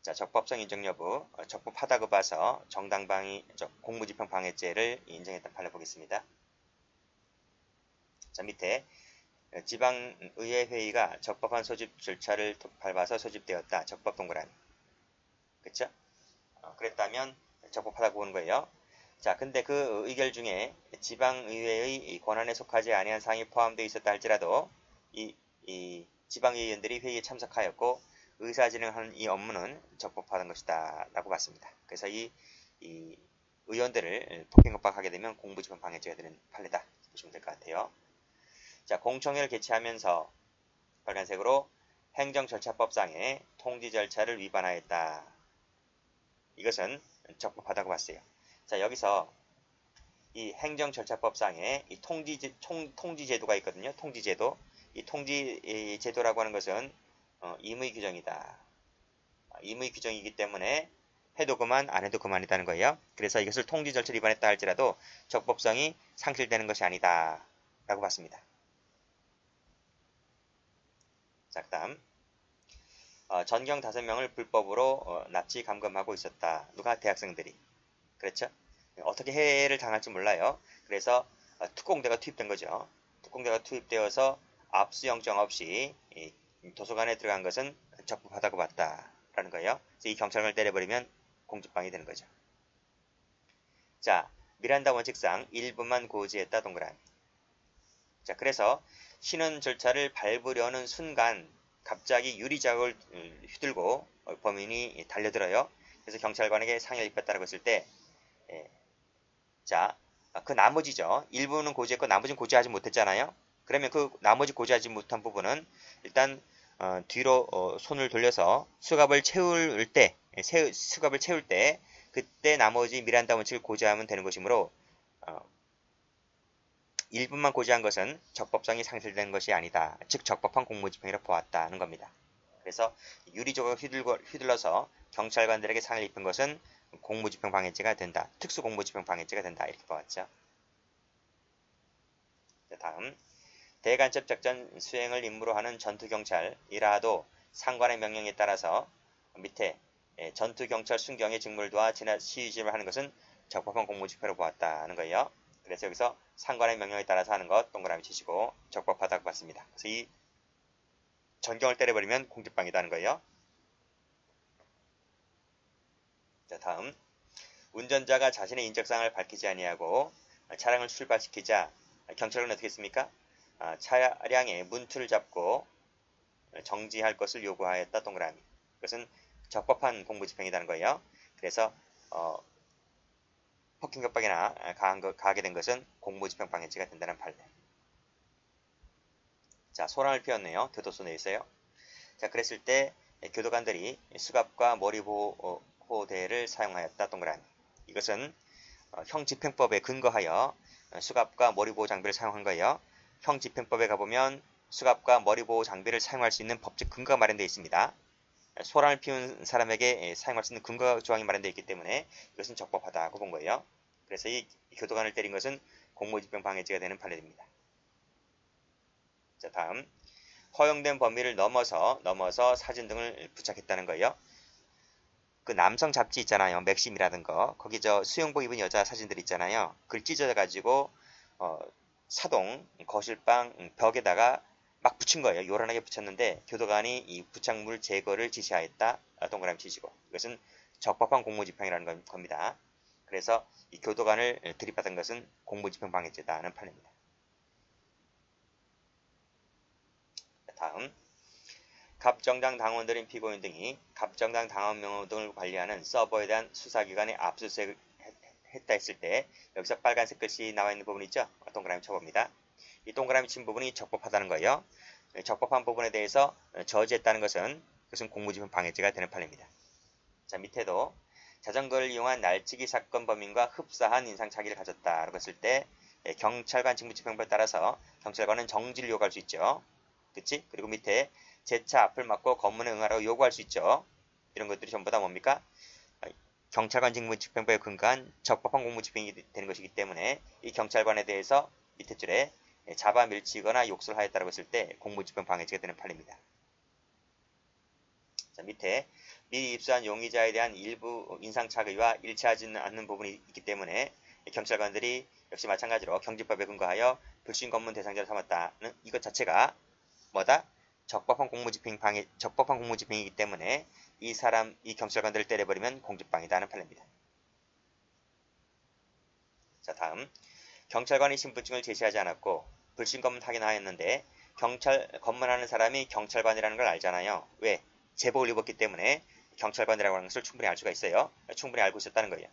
자, 적법성 인정 여부, 적법하다고 봐서 정당방위, 공무집행 방해죄를 인정했던 판례 보겠습니다. 자, 밑에 지방의회 회의가 적법한 소집 절차를 밟아서 소집되었다. 적법 동그라미. 그쵸? 그랬다면 적법하다고 보는 거예요. 자, 근데 그 의결 중에 지방의회의 권한에 속하지 아니한 사항이 포함되어 있었다 할지라도 이 지방의원들이 회의에 참석하였고 의사진행하는 이 업무는 적법하다는 것이다 라고 봤습니다. 그래서 이 의원들을 폭행협박하게 되면 공무집행 방해죄가 되는 판례다 보시면 될 것 같아요. 자, 공청회를 개최하면서 빨간색으로 행정절차법상의 통지 절차를 위반하였다. 이것은 적법하다고 봤어요. 자, 여기서 이 행정절차법상의 이 통지제도가 있거든요. 통지제도. 이 통지제도라고 하는 것은 임의규정이다. 임의규정이기 때문에 해도 그만 안 해도 그만이라는 거예요. 그래서 이것을 통지절차를 위반했다 할지라도 적법성이 상실되는 것이 아니다 라고 봤습니다. 자, 그 다음 전경 5명을 불법으로 납치 감금하고 있었다. 누가? 대학생들이. 그렇죠? 어떻게 해를 당할지 몰라요. 그래서 특공대가 투입된 거죠. 특공대가 투입되어서 압수영장 없이 도서관에 들어간 것은 적법하다고 봤다라는 거예요. 그래서 이 경찰관을 때려버리면 공직방이 되는 거죠. 자, 미란다 원칙상 일부만 고지했다 동그라미. 자, 그래서 신원 절차를 밟으려는 순간 갑자기 유리자국을 휘둘고 범인이 달려들어요. 그래서 경찰관에게 상해를 입혔다고 했을 때 자, 그 나머지죠. 일부는 고지했고 나머지는 고지하지 못했잖아요. 그러면 그 나머지 고지하지 못한 부분은 일단 뒤로 손을 돌려서 수갑을 채울 때 그때 나머지 미란다 원칙을 고지하면 되는 것이므로 일부만 고지한 것은 적법성이 상실된 것이 아니다. 즉 적법한 공무집행이라고 보았다는 겁니다. 그래서 유리조각을 휘둘러서 경찰관들에게 상해를 입힌 것은 공무집행 방해죄가 된다. 특수 공무집행 방해죄가 된다. 이렇게 보았죠. 자, 다음 대간첩 작전 수행을 임무로 하는 전투경찰 이라도 상관의 명령에 따라서 밑에 전투경찰 순경의 직무를 도와 지나치 유지를 하는 것은 적법한 공무집행으로 보았다는 거예요. 그래서 여기서 상관의 명령에 따라서 하는 것 동그라미 치시고 적법하다고 봤습니다. 그래서 이 전경을 때려버리면 공직방이라는 거예요. 자, 다음 운전자가 자신의 인적사항을 밝히지 아니하고 차량을 출발시키자 경찰은 어떻게 했습니까? 차량의 문틀을 잡고 정지할 것을 요구하였다 동그라미. 이것은 적법한 공무집행이라는 거예요. 그래서 폭행협박이나 가하게 된 것은 공무집행 방해죄가 된다는 판례. 자, 소란을 피웠네요. 교도소 내에 있어요. 자, 그랬을 때 교도관들이 수갑과 머리보호대를 사용하였다 동그라미. 이것은 형집행법에 근거하여 수갑과 머리보호 장비를 사용한 거예요. 형집행법에 가보면 수갑과 머리보호 장비를 사용할 수 있는 법적 근거가 마련되어 있습니다. 소란을 피운 사람에게 사용할 수 있는 근거 조항이 마련되어 있기 때문에 이것은 적법하다고 본 거예요. 그래서 이 교도관을 때린 것은 공무집행 방해죄가 되는 판례입니다. 자, 다음 허용된 범위를 넘어서 사진 등을 부착했다는 거예요. 그 남성 잡지 있잖아요. 맥심이라든가 거기 저 수영복 입은 여자 사진들 있잖아요. 그걸 찢어가지고 사동 거실방 벽에다가 막 붙인 거예요. 요란하게 붙였는데 교도관이 이 부착물 제거를 지시하였다. 동그라미 치시고 이것은 적법한 공무집행이라는 겁니다. 그래서 이 교도관을 들이받은 것은 공무집행 방해죄다는 판례입니다. 다음 갑정당 당원들인 피고인 등이 갑정당 당원 명호 등을 관리하는 서버에 대한 수사기관에 압수수색을 했다 했을 때 여기서 빨간색 글씨 나와 있는 부분 있죠? 동그라미 쳐봅니다. 이 동그라미 친 부분이 적법하다는 거예요. 적법한 부분에 대해서 저지했다는 것은 그것은 공무집행 방해죄가 되는 판례입니다. 자, 밑에도 자전거를 이용한 날치기 사건 범인과 흡사한 인상착의를 가졌다라고 했을 때 경찰관 직무집행법에 따라서 경찰관은 정지를 요구할 수 있죠. 그치? 그리고 밑에 제 차 앞을 막고 검문에 응하라고 요구할 수 있죠. 이런 것들이 전부 다 뭡니까? 경찰관 직무집행법에 근거한 적법한 공무집행이 되는 것이기 때문에 이 경찰관에 대해서 밑에 줄에 잡아 밀치거나 욕설을 하였다고 했을 때 공무집행 방해죄가 되는 판례입니다. 자, 밑에 미리 입수한 용의자에 대한 일부 인상착의와 일치하지 않는 부분이 있기 때문에 경찰관들이 역시 마찬가지로 경직법에 근거하여 불신 검문 대상자를 삼았다는 이것 자체가 뭐다? 적법한 공무집행이기 때문에 이 경찰관들을 때려버리면 공직방위다 하는 판례입니다. 자, 다음. 경찰관이 신분증을 제시하지 않았고 불신 검문 확인하였는데 경찰 검문하는 사람이 경찰관이라는 걸 알잖아요. 왜? 제복을 입었기 때문에 경찰관이라고 하는 것을 충분히 알 수가 있어요. 충분히 알고 있었다는 거예요.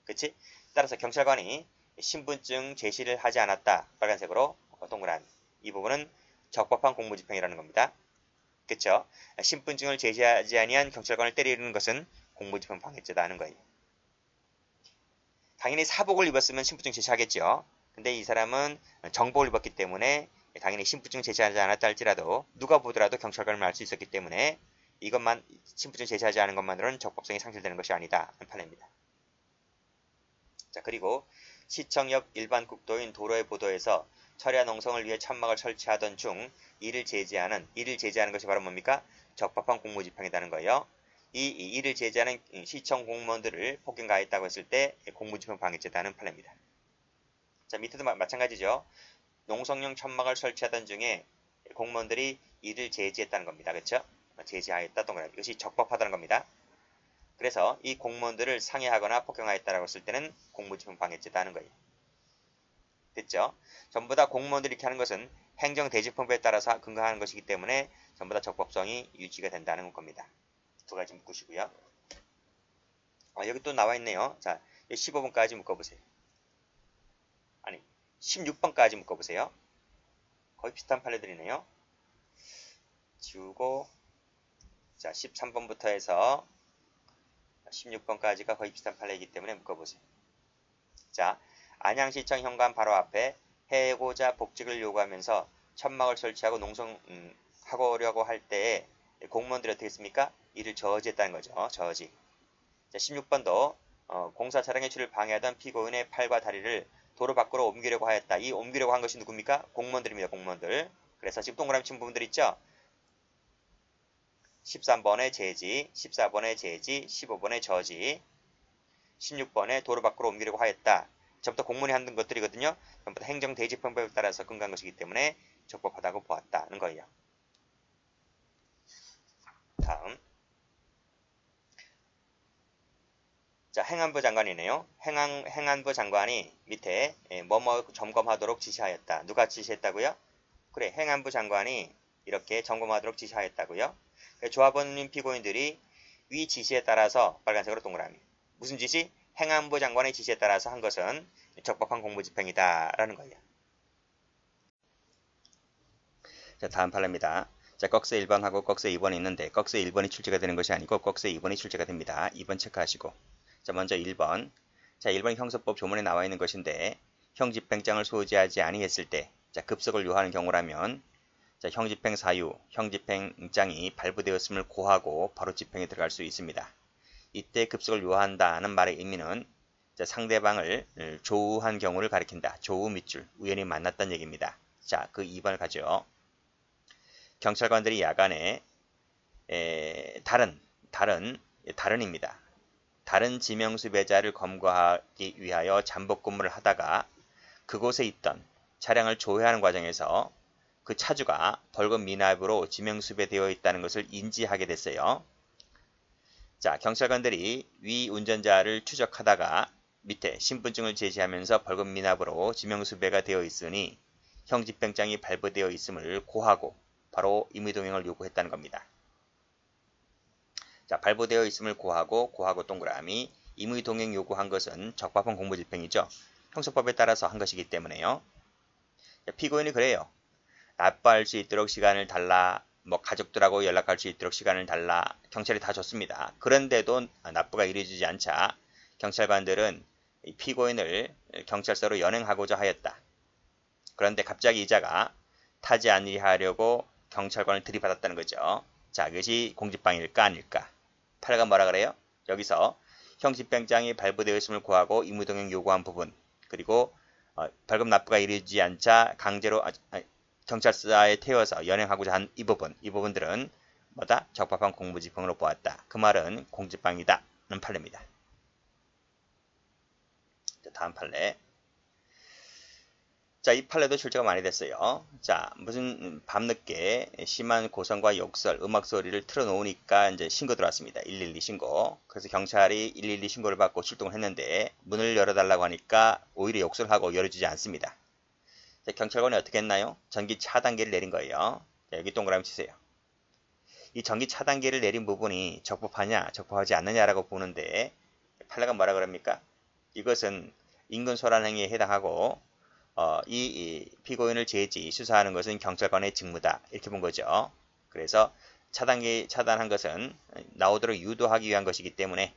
그치? 따라서 경찰관이 신분증 제시를 하지 않았다. 빨간색으로 동그라미. 이 부분은 적법한 공무집행이라는 겁니다. 그쵸? 신분증을 제시하지 아니한 경찰관을 때리는 것은 공무집행 방해죄다 하는 거예요. 당연히 사복을 입었으면 신분증 제시하겠죠. 근데 이 사람은 정복을 입었기 때문에 당연히 신분증 제시하지 않았다 할지라도 누가 보더라도 경찰관을 알 수 있었기 때문에 이것만 신분증 제시하지 않은 것만으로는 적법성이 상실되는 것이 아니다 하는 판례입니다. 자, 그리고 시청 옆 일반 국도인 도로의 보도에서 철야 농성을 위해 천막을 설치하던 중 이를 제지하는 것이 바로 뭡니까? 적법한 공무집행이라는 거예요. 이 이를 제지하는 시청 공무원들을 폭행 가했다고 했을 때 공무집행 방해죄다는 판례입니다. 자, 밑에도 마찬가지죠. 농성용 천막을 설치하던 중에 공무원들이 이를 제지했다는 겁니다. 그렇죠? 제지하였다 동그라미. 이것이 적법하다는 겁니다. 그래서 이 공무원들을 상해하거나 폭행하였다고 했을 때는 공무집행 방해죄다 하는 거예요. 됐죠? 전부 다 공무원들이 이렇게 하는 것은 행정대직법에 따라서 근거하는 것이기 때문에 전부 다 적법성이 유지가 된다는 겁니다. 두 가지 묶으시고요. 여기 또 나와 있네요. 자, 15번까지 묶어보세요. 아니, 16번까지 묶어보세요. 거의 비슷한 판례들이네요. 지우고, 자, 13번부터 해서 16번까지가 거의 비슷한 판례이기 때문에 묶어보세요. 자, 안양시청 현관 바로 앞에 해고자 복직을 요구하면서 천막을 설치하고 농성하려고 할 때에 공무원들이 어떻게 했습니까? 이를 저지했다는 거죠. 저지. 자, 16번도 공사 차량의 출을 방해하던 피고인의 팔과 다리를 도로 밖으로 옮기려고 하였다. 이 옮기려고 한 것이 누굽니까? 공무원들입니다. 공무원들. 그래서 지금 동그라미 친 부분들 있죠? 13번의 제지, 14번의 제지, 15번의 저지, 16번에 도로 밖으로 옮기려고 하였다. 전부 다 공무원이 하는 것들이거든요. 전부 다 행정대직법에 따라서 근거한 것이기 때문에 적법하다고 보았다는 거예요. 다음. 자, 행안부 장관이네요. 행안부 장관이 밑에 뭐뭐 점검하도록 지시하였다. 누가 지시했다고요? 그래, 행안부 장관이 이렇게 점검하도록 지시하였다고요. 조합원님 피고인들이 위 지시에 따라서 빨간색으로 동그라미. 무슨 지시? 행안부 장관의 지시에 따라서 한 것은 적법한 공무집행이다 라는 거예요. 자, 다음 판례입니다. 자, 꺽쇠 1번하고 꺽쇠 2번이 있는데 꺽쇠 1번이 출제가 되는 것이 아니고 꺽쇠 2번이 출제가 됩니다. 2번 체크하시고. 자, 먼저 1번. 자, 1번 형사법 조문에 나와 있는 것인데 형집행장을 소지하지 아니했을 때 자, 급석을 요하는 경우라면 자, 형집행 사유, 형집행장이 발부되었음을 고하고 바로 집행에 들어갈 수 있습니다. 이때 급석을 요한다는 말의 의미는 자, 상대방을 조우한 경우를 가리킨다. 조우 밑줄, 우연히 만났다는 얘기입니다. 자, 그 2번을 가죠. 경찰관들이 야간에 다른입니다. 다른 지명수배자를 검거하기 위하여 잠복 근무를 하다가 그곳에 있던 차량을 조회하는 과정에서 그 차주가 벌금 미납으로 지명수배되어 있다는 것을 인지하게 됐어요. 자, 경찰관들이 위 운전자를 추적하다가 밑에 신분증을 제시하면서 벌금 미납으로 지명수배가 되어 있으니 형집행장이 발부되어 있음을 고하고 바로 임의동행을 요구했다는 겁니다. 자, 발부되어 있음을 고하고 동그라미 임의동행 요구한 것은 적법한 공무집행이죠. 형사법에 따라서 한 것이기 때문에요. 자, 피고인이 그래요. 납부할 수 있도록 시간을 달라, 뭐 가족들하고 연락할 수 있도록 시간을 달라, 경찰이 다 줬습니다. 그런데도 납부가 이루어지지 않자 경찰관들은 피고인을 경찰서로 연행하고자 하였다. 그런데 갑자기 이자가 타지 아니하려고 경찰관을 들이받았다는 거죠. 자, 그것이 공직방해일까 아닐까? 판례가 뭐라 그래요? 여기서 형집행장이 발부되어 있음을 고하고 임의동행 요구한 부분, 그리고 벌금 납부가 이루어지지 않자 강제로 경찰서에 태워서 연행하고자 한 이 부분들은 뭐다? 적법한 공무집행으로 보았다. 그 말은 공직방위다는 판례입니다. 자, 다음 판례. 자, 이 판례도 출제가 많이 됐어요. 자, 무슨 밤늦게 심한 고성과 욕설, 음악 소리를 틀어놓으니까 이제 신고 들어왔습니다. 112 신고. 그래서 경찰이 112 신고를 받고 출동을 했는데 문을 열어달라고 하니까 오히려 욕설하고 열어주지 않습니다. 자, 경찰관이 어떻게 했나요? 전기 차단기를 내린 거예요. 자, 여기 동그라미 치세요. 이 전기 차단기를 내린 부분이 적법하냐, 적법하지 않느냐라고 보는데 판례가 뭐라 그럽니까? 이것은 인근 소란 행위에 해당하고 이 피고인을 제지, 수사하는 것은 경찰관의 직무다. 이렇게 본 거죠. 그래서 차단기 차단한 것은 나오도록 유도하기 위한 것이기 때문에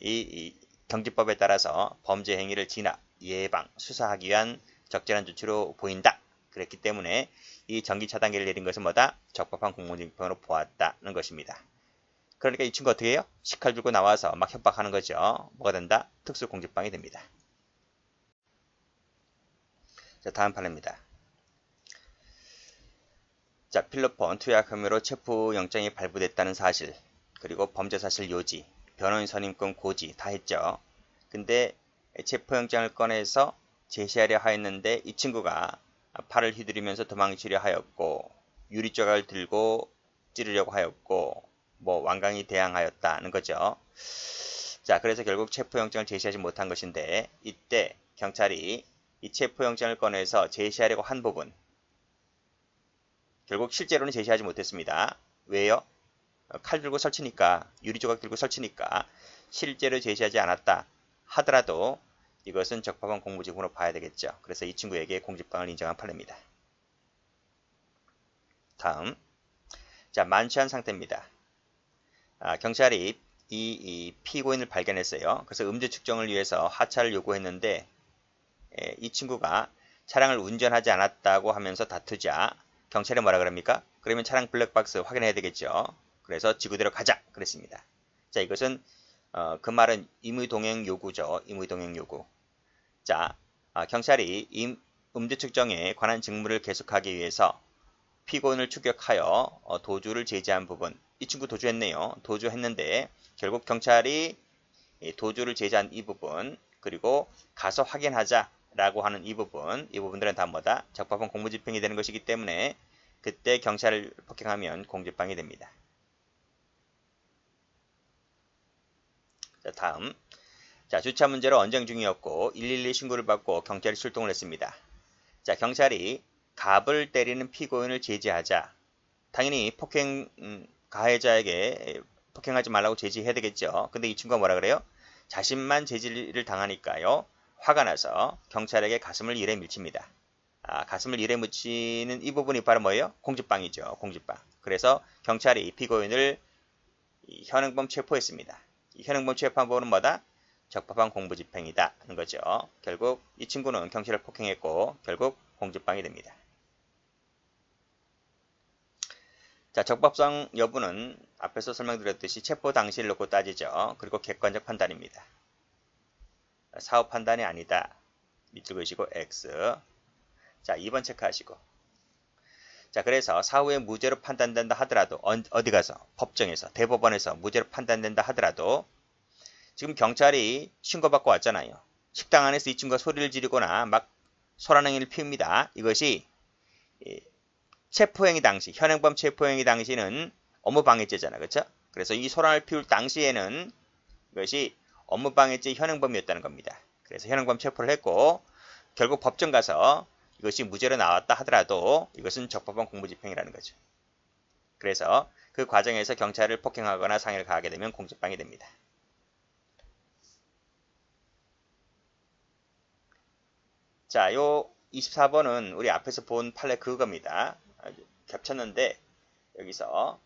이 경지법에 따라서 범죄 행위를 진압, 예방, 수사하기 위한 적절한 조치로 보인다. 그랬기 때문에 이 전기 차단기를 내린 것은 뭐다? 적법한 공무집행으로 보았다는 것입니다. 그러니까 이 친구 어떻게 해요? 식칼 들고 나와서 막 협박하는 거죠. 뭐가 된다? 특수공직방이 됩니다. 자, 다음 판례입니다. 자, 필로폰 투약 혐의로 체포영장이 발부됐다는 사실, 그리고 범죄사실 요지, 변호인 선임권 고지 다 했죠. 근데 체포영장을 꺼내서 제시하려 하였는데 이 친구가 팔을 휘두르면서 도망치려 하였고 유리조각을 들고 찌르려고 하였고 뭐 완강히 대항하였다는 거죠. 자, 그래서 결국 체포영장을 제시하지 못한 것인데 이때 경찰이 이 체포영장을 꺼내서 제시하려고 한 부분 결국 실제로는 제시하지 못했습니다. 왜요? 칼 들고 설치니까 유리조각 들고 설치니까 실제로 제시하지 않았다 하더라도 이것은 적법한 공무집행으로 봐야 되겠죠. 그래서 이 친구에게 공직방을 인정한 판례입니다. 다음, 자, 만취한 상태입니다. 경찰이 이 피고인을 발견했어요. 그래서 음주 측정을 위해서 하차를 요구했는데 이 친구가 차량을 운전하지 않았다고 하면서 다투자 경찰이 뭐라 그럽니까? 그러면 차량 블랙박스 확인해야 되겠죠. 그래서 지구대로 가자 그랬습니다. 자, 이것은 그 말은 임의동행 요구죠. 임의동행 요구. 자, 경찰이 음주 측정에 관한 직무를 계속하기 위해서 피고인을 추격하여 도주를 제지한 부분. 이 친구 도주했네요. 도주했는데 결국 경찰이 도주를 제지한 이 부분 그리고 가서 확인하자라고 하는 이 부분들은 다 뭐다? 적법한 공무집행이 되는 것이기 때문에 그때 경찰을 폭행하면 공직방이 됩니다. 자, 다음. 자, 주차 문제로 언쟁 중이었고 112 신고를 받고 경찰이 출동을 했습니다. 자, 경찰이 갑을 때리는 피고인을 제지하자 당연히 폭행 가해자에게 폭행하지 말라고 제지해야 되겠죠. 근데 이 친구가 뭐라 그래요? 자신만 제지를 당하니까요. 화가 나서 경찰에게 가슴을 이래 밀칩니다. 가슴을 이래 묻히는 이 부분이 바로 뭐예요? 공직방이죠. 공직방. 그래서 경찰이 피고인을 현행범 체포했습니다. 이 현행범 체포한 부분은 뭐다? 적법한 공무집행이다 하는 거죠. 결국 이 친구는 경찰을 폭행했고 결국 공직방이 됩니다. 자, 적법성 여부는 앞에서 설명드렸듯이 체포 당시를 놓고 따지죠. 그리고 객관적 판단입니다. 사후 판단이 아니다. 밑줄 그으시고 X. 자, 2번 체크하시고. 자, 그래서 사후에 무죄로 판단된다 하더라도 어디 가서 법정에서 대법원에서 무죄로 판단된다 하더라도 지금 경찰이 신고받고 왔잖아요. 식당 안에서 이 친구가 소리를 지르거나 막 소란행위를 피웁니다. 이것이 체포행위 당시, 현행범 체포행위 당시는 업무방해죄잖아. 그렇죠? 그래서 이 소란을 피울 당시에는 이것이 업무방해죄 현행범이었다는 겁니다. 그래서 현행범 체포를 했고 결국 법정 가서 이것이 무죄로 나왔다 하더라도 이것은 적법한 공무집행이라는 거죠. 그래서 그 과정에서 경찰을 폭행하거나 상해를 가하게 되면 공직방이 됩니다. 자, 요 24번은 우리 앞에서 본 판례 그겁니다. 겹쳤는데 여기서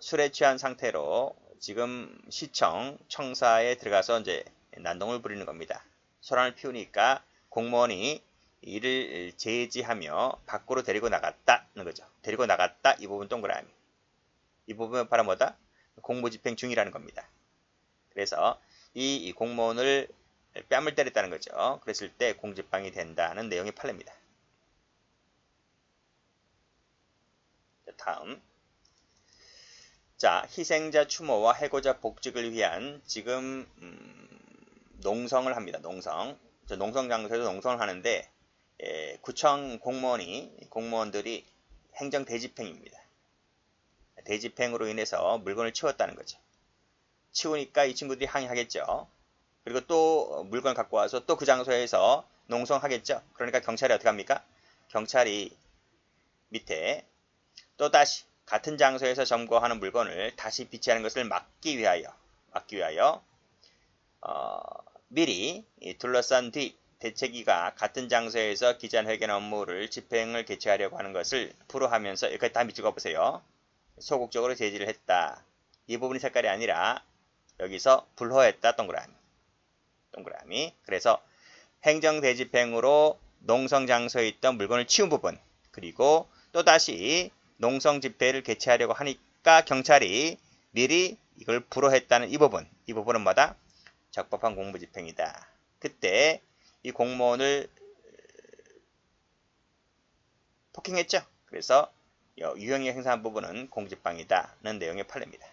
술에 취한 상태로 지금 시청, 청사에 들어가서 이제 난동을 부리는 겁니다. 소란을 피우니까 공무원이 이를 제지하며 밖으로 데리고 나갔다는 거죠. 데리고 나갔다 이 부분 동그라미. 이 부분은 바로 뭐다? 공무집행 중이라는 겁니다. 그래서 이 공무원을 뺨을 때렸다는 거죠. 그랬을 때 공직방이 된다는 내용의 판례입니다. 다음. 자, 희생자 추모와 해고자 복직을 위한 지금 농성을 합니다. 농성. 농성 장소에서 농성을 하는데 구청 공무원들이 행정 대집행입니다. 대집행으로 인해서 물건을 치웠다는 거죠. 치우니까 이 친구들이 항의하겠죠. 그리고 또 물건 갖고 와서 또 그 장소에서 농성하겠죠. 그러니까 경찰이 어떻게 합니까? 경찰이 밑에 또다시 같은 장소에서 점거하는 물건을 다시 비치하는 것을 막기 위하여 미리 둘러싼 뒤 대책위가 같은 장소에서 기자회견 업무를 집행을 개최하려고 하는 것을 불허하면서 여기까지 다 밑줄 그어보세요. 소극적으로 제지를 했다. 이 부분이 색깔이 아니라 여기서 불허했다. 동그라미. 그래서 행정대집행으로 농성장소에 있던 물건을 치운 부분, 그리고 또다시 농성집회를 개최하려고 하니까 경찰이 미리 이걸 불허했다는 이 부분은 뭐다? 적법한 공무집행이다. 그때 이 공무원을 폭행했죠. 그래서 유형이 행사한 부분은 공직방위다는 내용의 판례입니다.